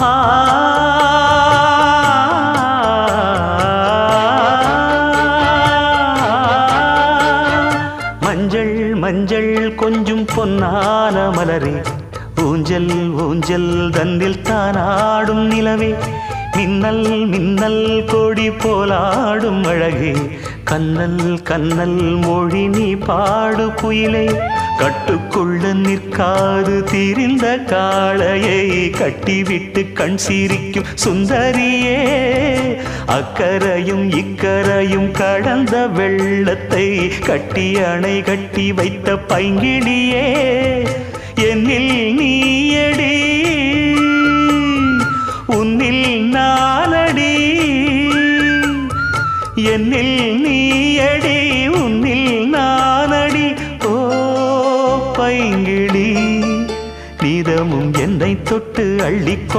ஆ மஞ்சள் மஞ்சள் கொஞ்சம் பொன்னான மலரே, ஊஞ்சல் ஊஞ்சல் தன்னில் தானாடும் நிலவே, மின்னல் மின்னல் கொடி போலாடும் அழகே, கண்ணல் கண்ணல் மொழி நீ பாடு குயிலே, கட்டுக்குள்ள நிற்காது திரிந்த காளையை கட்டிவிட்டு கண் சிரிக்கும் சுந்தரியே, அக்கரையும் இக்கரையும் கடந்த வெள்ளத்தை கட்டி அணை கட்டி வைத்த பைங்கிளியே, என்னில் நீயடி உன்னில் நானடி, என்னில் நீயடி உன்னில் நானடி. ஓ பைங்கிளி, நீதமும் என்னை தொட்டு அள்ளிக்கொண்டு